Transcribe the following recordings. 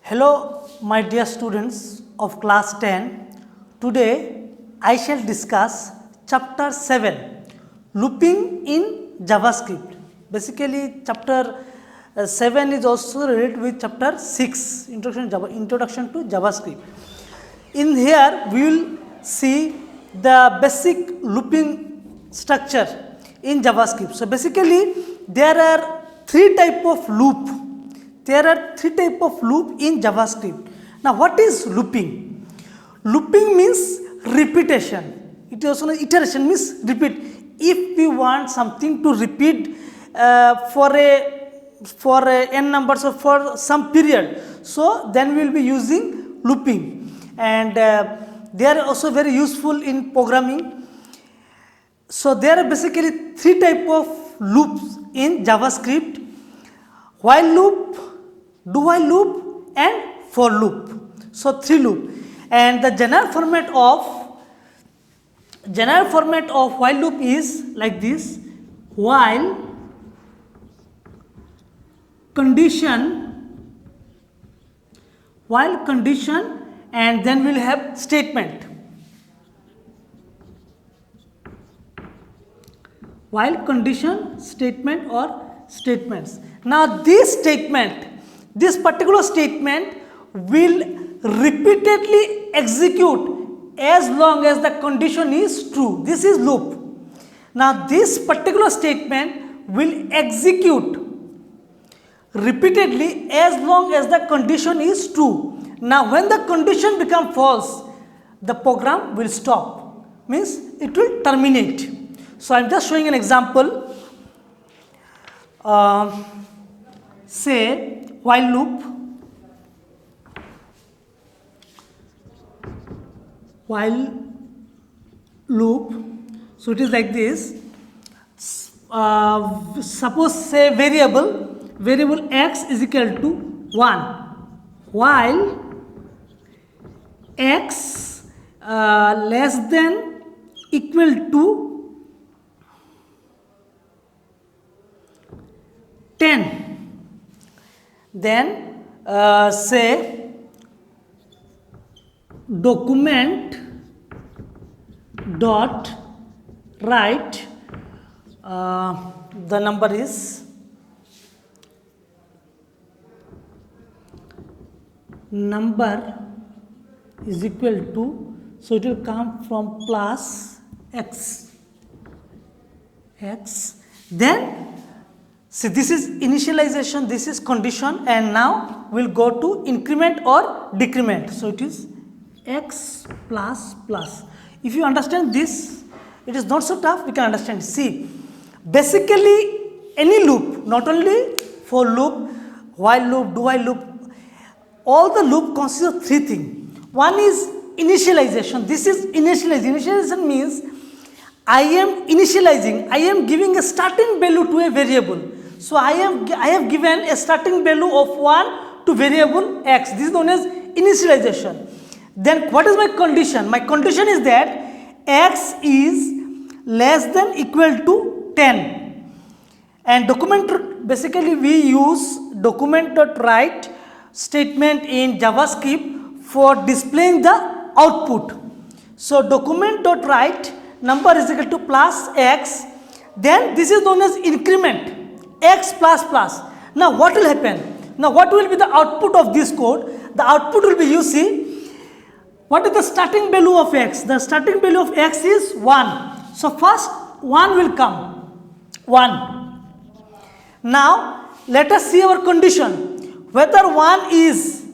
Hello, my dear students of class 10. Today, I shall discuss chapter 7, looping in JavaScript. Basically, chapter 7 is also related with chapter 6, introduction to JavaScript. In here, we will see the basic looping structure in JavaScript. So, basically, there are three types of loop. There are three types of loop in JavaScript. Now, what is looping? Looping means repetition. It is also iteration means repeat. If we want something to repeat for a n numbers or for some period, so then we will be using looping, and they are also very useful in programming. So there are basically three types of loops in JavaScript: while loop, do while loop, and for loop. So three loop, and the general format of while loop is like this: while condition, and then we'll have statement. While condition, statement or statements. Now this particular statement will repeatedly execute as long as the condition is true. This is loop. Now this particular statement will execute repeatedly as long as the condition is true. Now when the condition becomes false, the program will stop, means it will terminate. So I am just showing an example. Say while loop, so it is like this. Suppose say variable x is equal to 1, while x less than equal to 10. Then say document dot write, the number is equal to, so it will come from plus x. Then see, this is initialization, this is condition, and now we'll go to increment or decrement. So it is x plus plus. If you understand this, it is not so tough, we can understand. See, basically any loop, not only for loop, while loop, do while loop, all the loop consists of three things. One is initialization. This is initialization. Initialization means I am initializing, I am giving a starting value to a variable. So I have given a starting value of 1 to variable x. This is known as initialization. Then what is my condition? My condition is that x is less than equal to 10. And document, basically we use document.write statement in JavaScript for displaying the output. So document.write number is equal to plus x. Then this is known as increment, x plus plus. Now what will happen? Now what will be the output of this code? The output will be, you see, what is the starting value of x? The starting value of x is 1. So first 1 will come, 1. Now let us see our condition. Whether 1 is,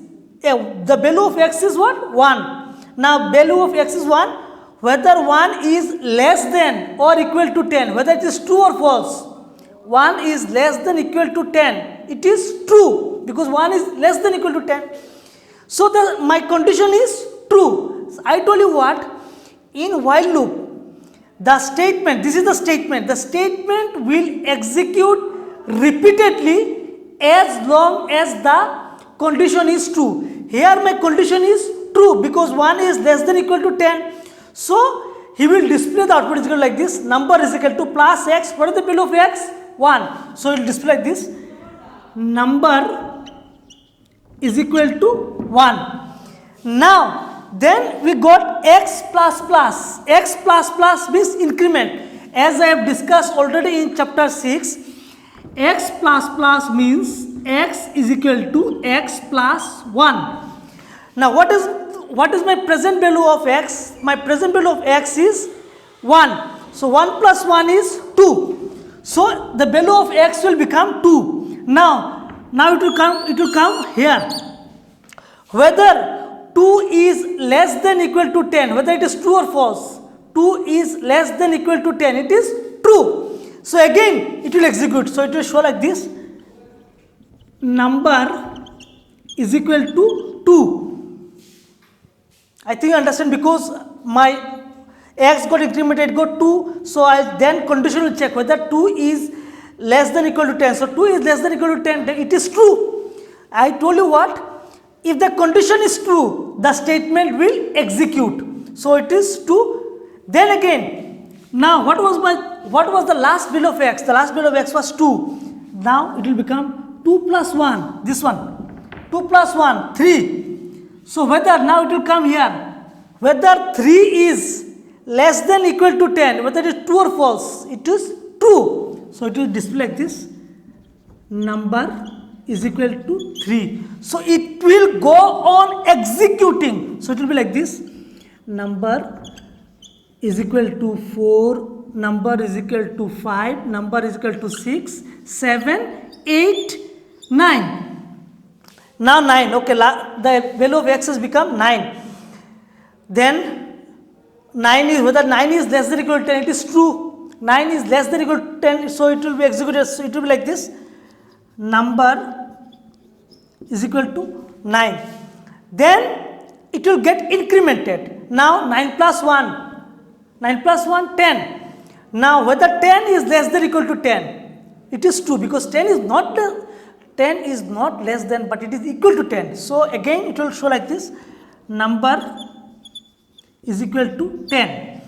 the value of x is what? 1. Now value of x is 1. Whether 1 is less than or equal to 10, whether it is true or false. 1 is less than equal to 10. It is true because 1 is less than equal to 10. So my condition is true. So I told you what? In while loop, the statement, this is the statement will execute repeatedly as long as the condition is true. Here my condition is true because 1 is less than equal to 10. So he will display the output is equal like this: number is equal to plus x. What is the value of x? 1. So it will display like this: number is equal to 1. Now then we got x plus plus. X plus plus means increment. As I have discussed already in chapter 6, x plus plus means x is equal to x plus 1. Now what is my present value of x? My present value of x is 1. So 1 plus 1 is 2. So the value of x will become 2. Now it will come here. Whether 2 is less than equal to 10, whether it is true or false. 2 is less than equal to 10, it is true. So again it will execute. So it will show like this. Number is equal to 2. I think you understand, because my x got incremented, got 2. So I then condition will check whether 2 is less than equal to 10. So 2 is less than equal to 10, then it is true. I told you what? If the condition is true, the statement will execute. So it is true. Then again, now what was the last value of x? The last value of x was 2. Now it will become 2 plus 1. This one. 2 plus 1, 3. So whether, now it will come here. Whether 3 is less than equal to 10, whether it is true or false, it is true. So it will display like this. Number is equal to 3. So it will go on executing. So it will be like this. Number is equal to 4, number is equal to 5, number is equal to 6, 7, 8, 9. Now 9, okay, the value of x has become 9. Then 9 is, whether 9 is less than equal to 10, it is true. 9 is less than equal to 10, so it will be executed. So it will be like this. Number is equal to 9. Then it will get incremented. Now 9 plus 1, 9 plus 1, 10. Now whether 10 is less than equal to 10, it is true, because 10 is not less than, but it is equal to 10. So again it will show like this. Number is equal to 10.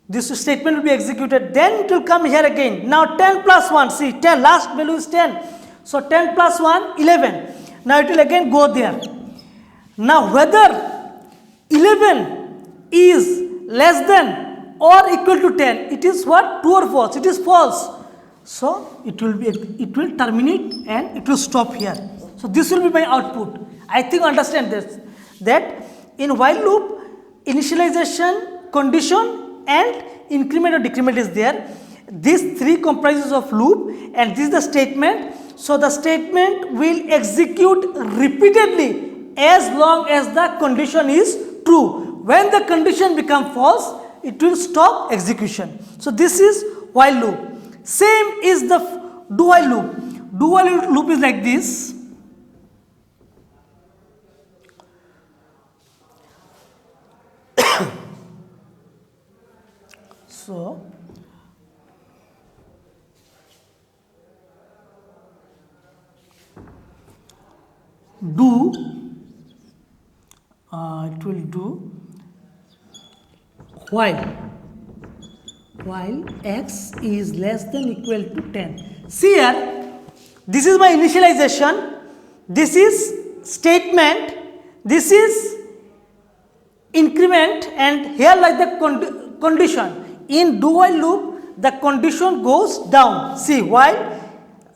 This statement will be executed. Then it will come here again. Now 10 plus 1, see 10, last value is 10. So 10 plus 1, 11. Now it will again go there. Now whether 11 is less than or equal to 10, it is what? True or false? It is false. So it will terminate and it will stop here. So this will be my output. I think understand this, that in while loop, initialization, condition and increment or decrement is there. These three comprises of loop, and this is the statement. So the statement will execute repeatedly as long as the condition is true. When the condition becomes false, it will stop execution. So this is while loop. Same is the do while loop. Do while loop is like this. So do, it will do while x is less than equal to 10. See here, this is my initialization, this is statement, this is increment, and here like the condition. In do while loop, the condition goes down. See, while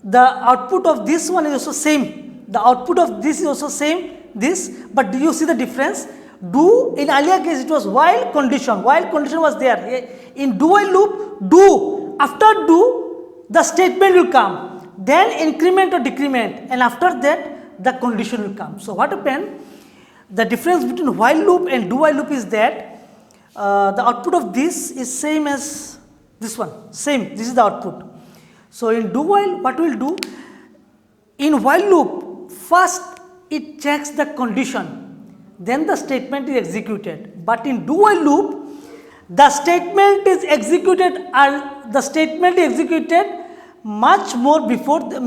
the output of this one is also same, the output of this is also same, this, but do you see the difference? Do, in earlier case it was while condition was there. In do while loop, do, after do, the statement will come, then increment or decrement, and after that the condition will come. So what happened? The difference between while loop and do while loop is that the output of this is same as this one, same, this is the output. So in do while, what will do? In while loop, first it checks the condition, then the statement is executed. But in do while loop, the statement is executed much more before the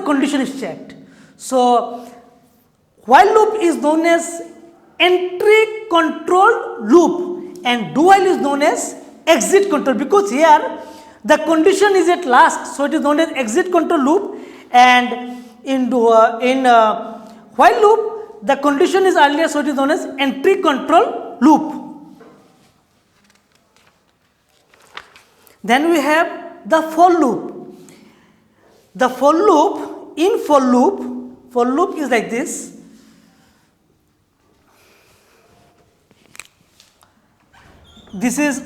condition is checked. So while loop is known as entry control loop, and do while is known as exit control, because here the condition is at last, so it is known as exit control loop, and in while loop, the condition is earlier, so it is known as entry control loop. Then we have the for loop. The for loop, in for loop is like this. This is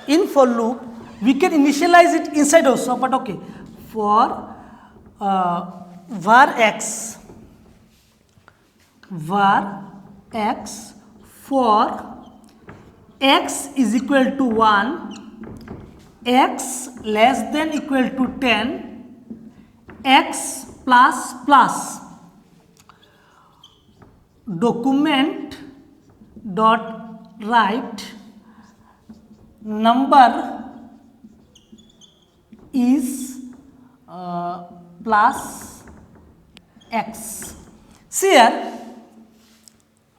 in for loop. We can initialize it inside also, but okay. For var x for x is equal to 1, x less than equal to 10, x plus plus document dot write number is plus x. See here,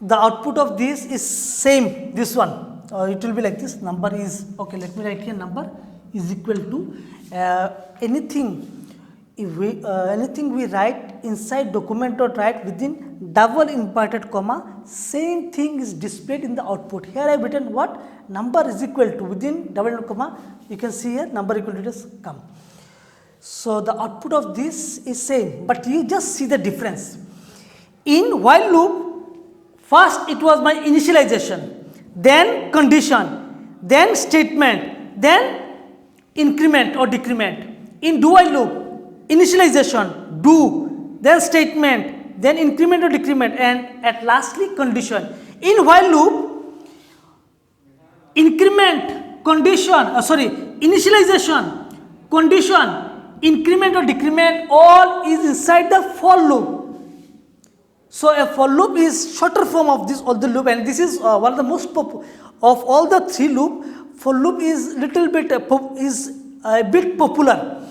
the output of this is same, this one. It will be like this, number is, okay, let me write here, number is equal to anything we write inside document dot write within double inverted comma, same thing is displayed in the output. Here I have written what? Number is equal to, within double inverted comma, you can see here number equal to just come. So the output of this is same, but you just see the difference. In while loop, first it was my initialization, then condition, then statement, then increment or decrement. In do while loop, initialization, do, then statement, then increment or decrement, and at lastly condition. In while loop, increment, condition, initialization, condition, increment or decrement, all is inside the for loop. So a for loop is shorter form of this all the loop, and this is one of the most of all the three loop. For loop is little bit is a bit popular.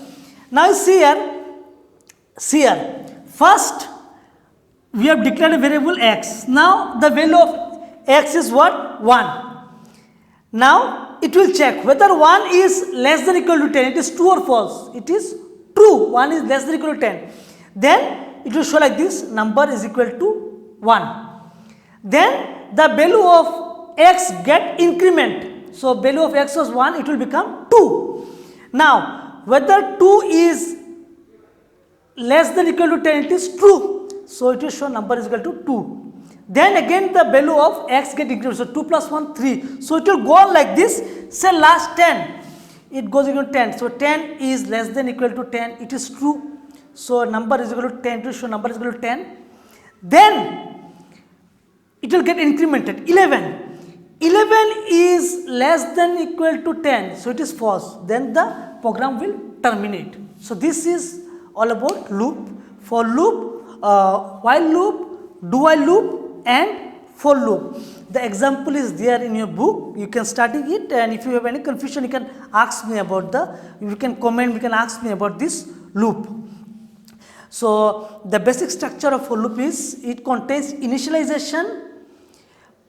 Now see here, first we have declared a variable x. Now the value of x is what? 1. Now it will check whether 1 is less than equal to 10, it is true or false. It is true, 1 is less than equal to 10. Then it will show like this, number is equal to 1. Then the value of x get increment. So value of x was 1, it will become 2. Now whether 2 is less than equal to 10, it is true. So it will show number is equal to 2. Then again the value of x get incremented. So 2 plus 1, 3. So it will go on like this. Say last 10. It goes equal to 10. So 10 is less than equal to 10. It is true. So number is equal to 10. It will show number is equal to 10. Then it will get incremented. 11. 11 is less than equal to 10. So it is false. Then the program will terminate. So this is all about loop. For loop, while loop, do while loop, and for loop. The example is there in your book. You can study it, and if you have any confusion, you can ask me about you can comment, you can ask me about this loop. So the basic structure of for loop is it contains initialization,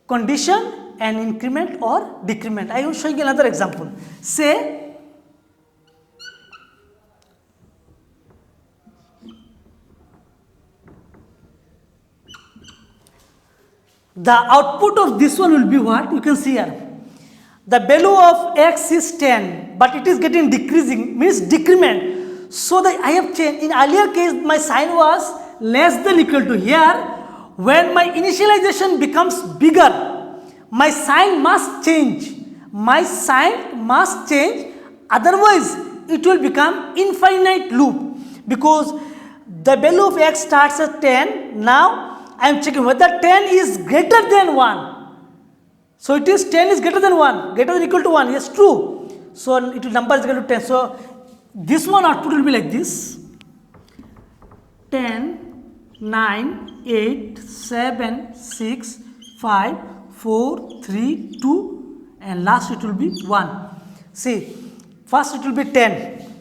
condition, and increment or decrement. I am showing another example. Say the output of this one will be what? You can see here. The value of x is 10, but it is getting decreasing, means decrement. So I have changed. In earlier case, my sign was less than equal to. Here, when my initialization becomes bigger, my sign must change. My sign must change. Otherwise, it will become infinite loop, because the value of x starts at 10. Now I am checking whether 10 is greater than 1. So it is 10 is greater than 1, greater than equal to 1. Yes, true. So it will number is equal to 10. So this one output will be like this: 10, 9, 8, 7, 6, 5, 4, 3, 2, and last it will be 1. See, first it will be 10.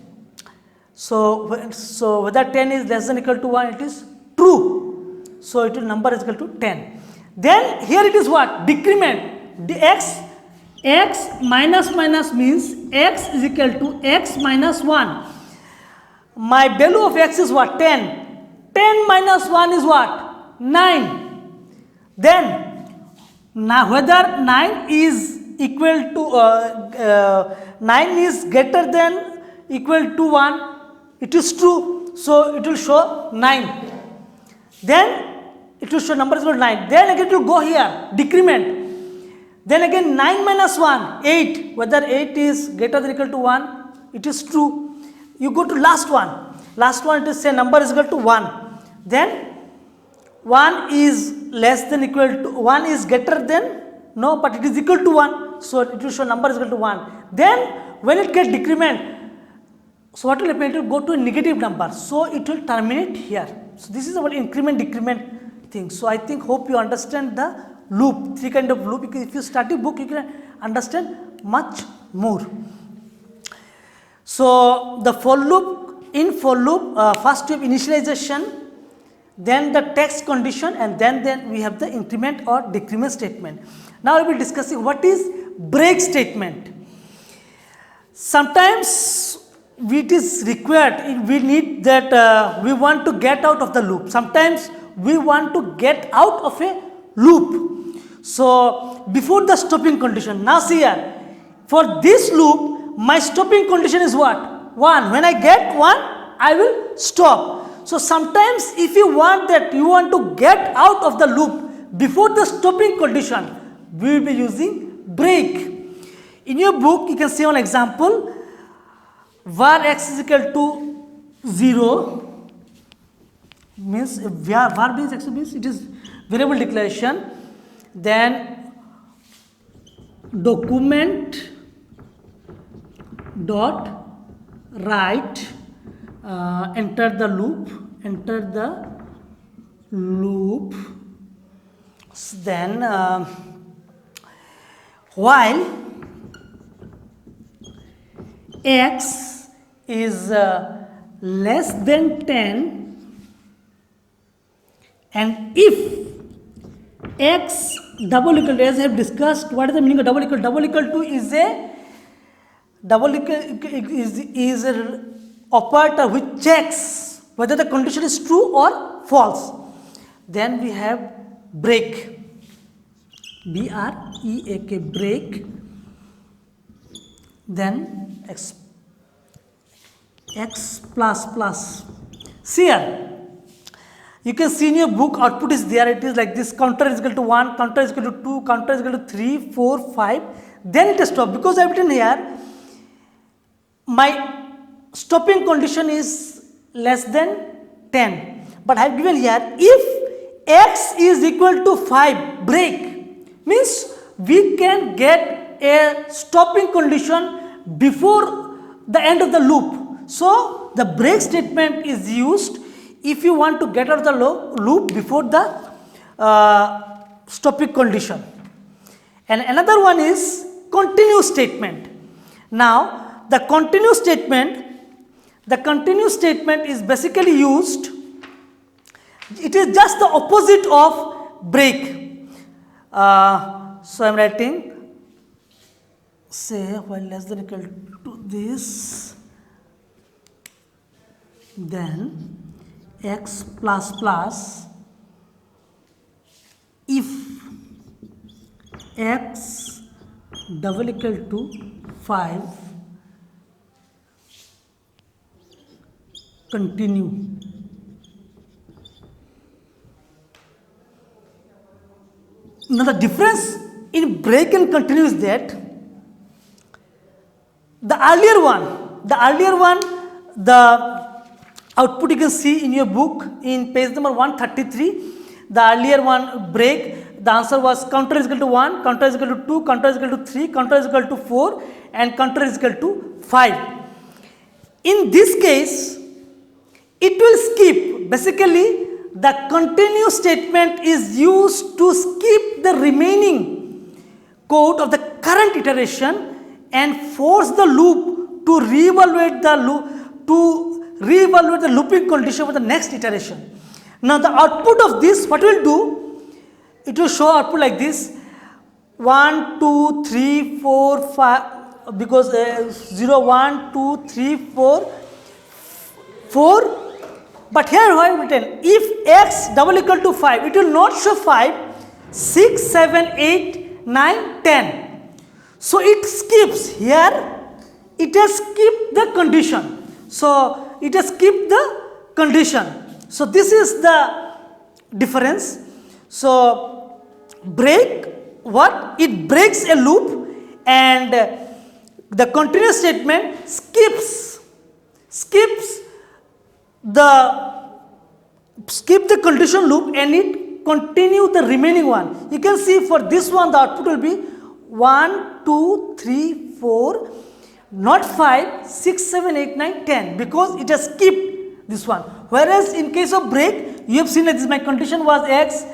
So whether 10 is less than equal to 1, it is true. So it will number is equal to 10. Then here it is what? Decrement. X minus minus means x is equal to x minus 1. My value of x is what? 10. 10 minus 1 is what? 9. Then, now whether 9 is equal to 9 is greater than equal to 1, it is true, so it will show 9. Then it will show number is equal to 9. Then again it will go here, decrement. Then again 9 minus 1, 8. Whether 8 is greater than equal to 1, it is true. You go to last one. Last one, it is say number is equal to 1. Then 1 is less than equal to 1 is greater than, no, but it is equal to 1. So it will show number is equal to 1. Then when it gets decrement, so what will happen? It will go to a negative number. So it will terminate here. So this is about increment decrement thing. So I think hope you understand the loop, 3 kind of loop. If you study book, you can understand much more. So the for loop, in for loop, first we have initialization, then the text condition, and then we have the increment or decrement statement. Now we will be discussing what is break statement. Sometimes it is required, we need that we want to get out of the loop. Sometimes we want to get out of a loop. So before the stopping condition, now see here, for this loop, my stopping condition is what? 1. When I get 1, I will stop. So sometimes if you want that, you want to get out of the loop before the stopping condition, we will be using break. In your book, you can see one example. Var x is equal to 0 means var means x means it is variable declaration. Then document dot write enter the loop, then while x is less than 10 and if x double equal to, as I have discussed, what is the meaning of double equal? Double equal to is a operator which checks whether the condition is true or false. Then we have break, B-R-E-A-K, break. Then x plus plus. See here, you can see in your book output is there, it is like this, counter is equal to 1, counter is equal to 2, counter is equal to 3, 4, 5, then it is stop. Because I have written here, my stopping condition is less than 10, but I have given here, if x is equal to 5, break, means we can get a stopping condition before the end of the loop. So the break statement is used if you want to get out of the loop before the stopping condition. And another one is continue statement. Now the continue statement is basically used, it is just the opposite of break. So I am writing, say while less than equal to this, then x plus plus, if x double equal to 5, continue. Now the difference in break and continue is that the earlier one, the output you can see in your book in page number 133, the earlier one break, the answer was counter is equal to 1, counter is equal to 2, counter is equal to 3, counter is equal to 4 and counter is equal to 5. In this case, it will skip, basically the continue statement is used to skip the remaining code of the current iteration and force the loop to reevaluate the looping condition for the next iteration. Now the output of this, what will do? It will show output like this: 1, 2, 3, 4, 5. Because 0, 1, 2, 3, 4, But here I have written, if x double equal to 5, it will not show 5, 6, 7, 8, 9, 10. So it skips here, it has skipped the condition. So it has skipped the condition. So this is the difference. So break what? It breaks a loop, and the continuous statement skips the condition loop, and it continue the remaining one. You can see for this one the output will be 1, 2, 3, 4, not 5, 6, 7, 8, 9, 10, because it has skipped this one. Whereas in case of break, you have seen that this my condition was x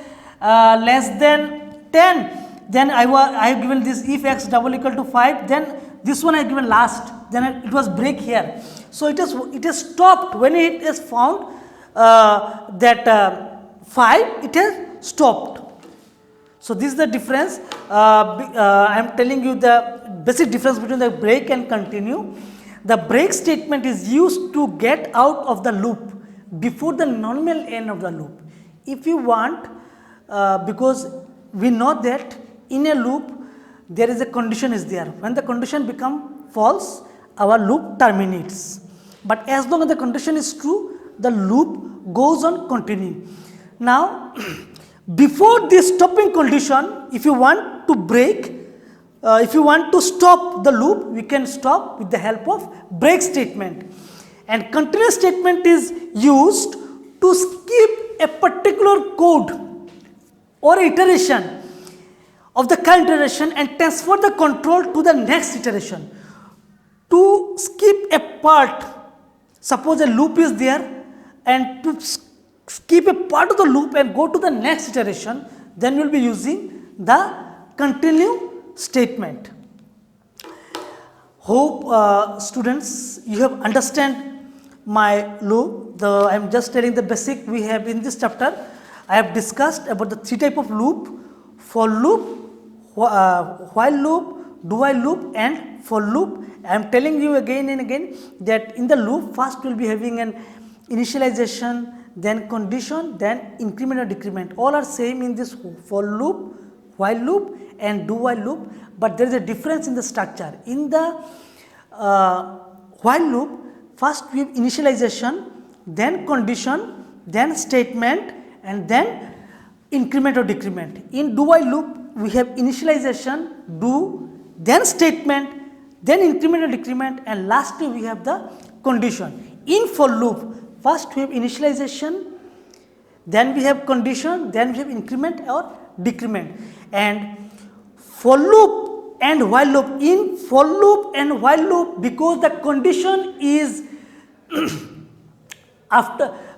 less than 10. Then I have given this if x double equal to 5. Then this one I have given last. Then it was break here. So it has stopped when it is found that 5. It has stopped. So this is the difference. I am telling you the basic difference between the break and continue. The break statement is used to get out of the loop before the normal end of the loop. If you want, because we know that in a loop there is a condition is there. When the condition become false, our loop terminates. But as long as the condition is true, the loop goes on continuing. Now before this stopping condition, if you want to break, if you want to stop the loop, we can stop with the help of break statement. And continuous statement is used to skip a particular code or iteration of the current iteration and transfer the control to the next iteration. To skip a part, suppose a loop is there, and to skip a part of the loop and go to the next iteration, then we will be using the continue statement. Hope students you have understand my loop. I am just telling the basic we have in this chapter. I have discussed about the 3 type of loop: for loop, while loop, do while loop, and for loop. I am telling you again and again that in the loop first we will be having an initialization, then condition, then increment or decrement. All are same in this for loop, while loop, and do while loop, but there is a difference in the structure. In the while loop, first we have initialization, then condition, then statement, and then increment or decrement. In do while loop, we have initialization, do, then statement, then increment or decrement, and lastly we have the condition. In for loop, first we have initialization, then we have condition, then we have increment or decrement. And for loop and while loop, in for loop and while loop, because the condition is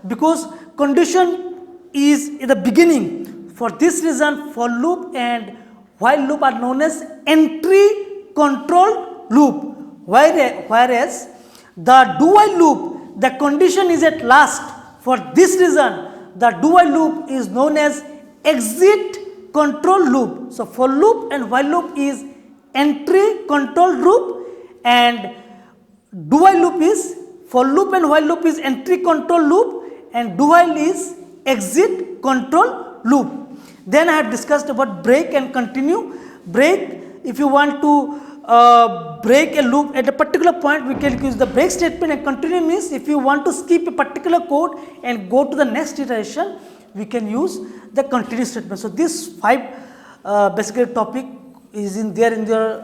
because condition is in the beginning, for this reason for loop and while loop are known as entry controlled loop, whereas the do while loop, the condition is at last. For this reason the do while loop is known as exit control loop. So for loop and while loop is entry control loop, and do while loop is for loop and while loop is entry control loop, and do while is exit control loop. Then I have discussed about break and continue. Break, if you want to break a loop at a particular point, we can use the break statement, and continue means if you want to skip a particular code and go to the next iteration, we can use the continue statement. So this 5 basically topic is in your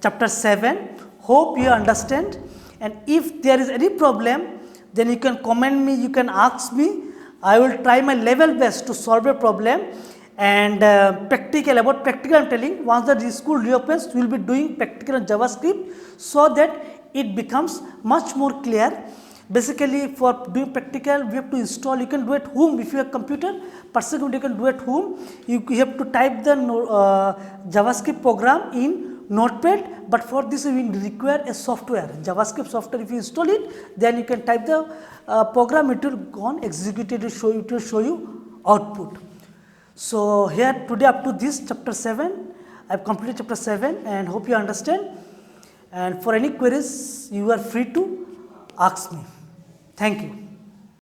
chapter 7. Hope you understand, and if there is any problem, then you can comment me, you can ask me. I will try my level best to solve a problem. And practical I am telling, once the school reopens, we will be doing practical on JavaScript, so that it becomes much more clear. Basically for doing practical, we have to install, you can do at home if you have computer, personally you can do at home. You have to type the JavaScript program in Notepad, but for this we require a software, JavaScript software. If you install it, then you can type the program, it will go on execute, it will show you output. So here today up to this chapter 7, I have completed chapter 7 and hope you understand, and for any queries you are free to ask me. Thank you.